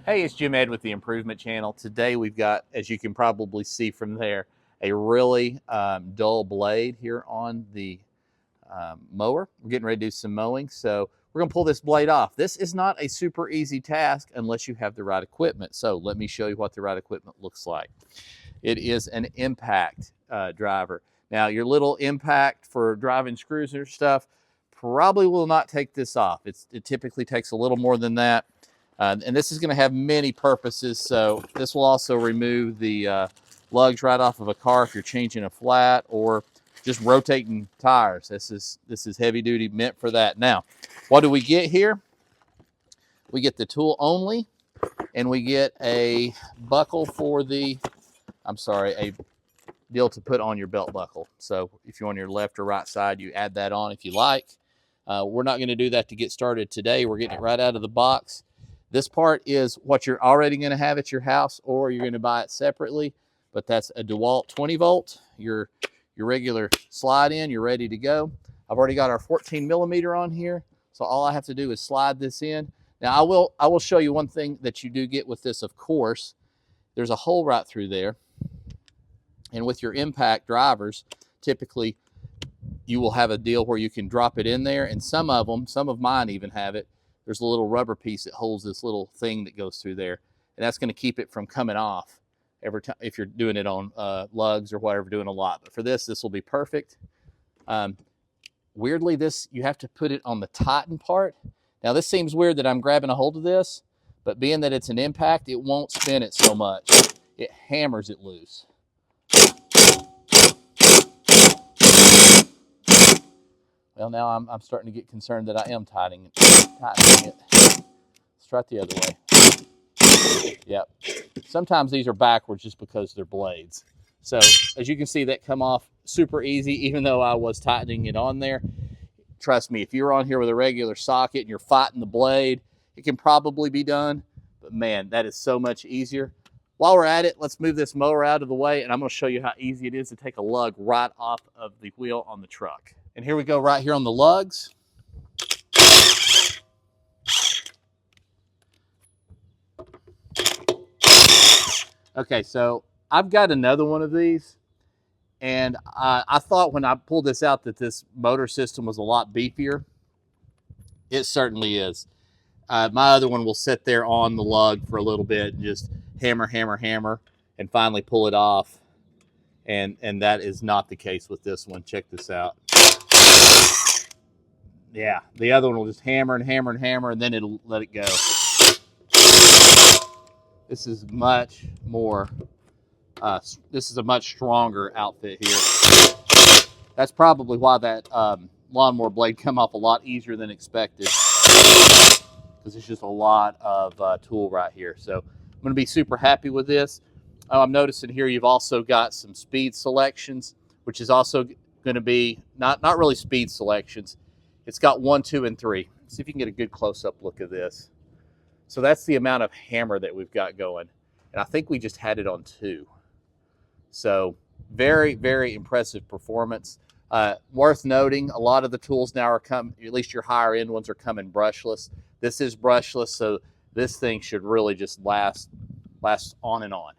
Hey, it's Jim Ed with the Improvement Channel. Today we've got, as you can probably see from there, a really dull blade here on the mower. We're getting ready to do some mowing, so we're going to pull this blade off. This is not a super easy task unless you have the right equipment. So let me show you what the right equipment looks like. It is an impact driver. Now, your little impact for driving screws or stuff probably will not take this off. It typically takes a little more than that. And this is going to have many purposes, so this will also remove the lugs right off of a car if you're changing a flat or just rotating tires. This is heavy duty, meant for that. Now, what do we get here? We get the tool only, and we get a buckle for the, a deal to put on your belt buckle. So if you're on your left or right side, you add that on if you like. We're not going to do that to get started today. We're getting it right out of the box. This part is what you're already going to have at your house, or you're going to buy it separately, but that's a DeWalt 20 volt, your regular slide in, you're ready to go. I've already got our 14 millimeter on here, so all I have to do is slide this in. Now I will show you one thing that you do get with this, of course. There's a hole right through there, and with your impact drivers, typically you will have a deal where you can drop it in there, and some of mine even have it. There's a little rubber piece that holds this little thing that goes through there, and that's going to keep it from coming off every time if you're doing it on lugs or whatever, doing a lot. But for this will be perfect. Weirdly, you have to put it on the tighten part. Now, this seems weird that I'm grabbing a hold of this, but being that it's an impact, it won't spin it so much. It hammers it loose. Well, now I'm starting to get concerned that I am tightening it. Let's try it the other way. Yep. Sometimes these are backwards just because they're blades. So as you can see, that come off super easy, even though I was tightening it on there. Trust me, if you're on here with a regular socket and you're fighting the blade, it can probably be done. But man, that is so much easier. While we're at it, let's move this mower out of the way, and I'm going to show you how easy it is to take a lug right off of the wheel on the truck. And here we go right here on the lugs. Okay, so I've got another one of these, and I thought when I pulled this out that this motor system was a lot beefier. It certainly is. My other one will sit there on the lug for a little bit and just hammer, hammer, hammer, and finally pull it off. And that is not the case with this one. Check this out. Yeah, the other one will just hammer and hammer and hammer, and then it'll let it go. This is much more, this is a much stronger outfit here. That's probably why that lawnmower blade come off a lot easier than expected, because it's just a lot of tool right here. So I'm going to be super happy with this. I'm noticing here you've also got some speed selections, which is also going to be not really speed selections. It's got 1, 2, and 3. See if you can get a good close-up look of this. So that's the amount of hammer that we've got going. And I think we just had it on 2. So very, very impressive performance. Worth noting, a lot of the tools now are at least your higher end ones are coming brushless. This is brushless, so this thing should really just last on and on.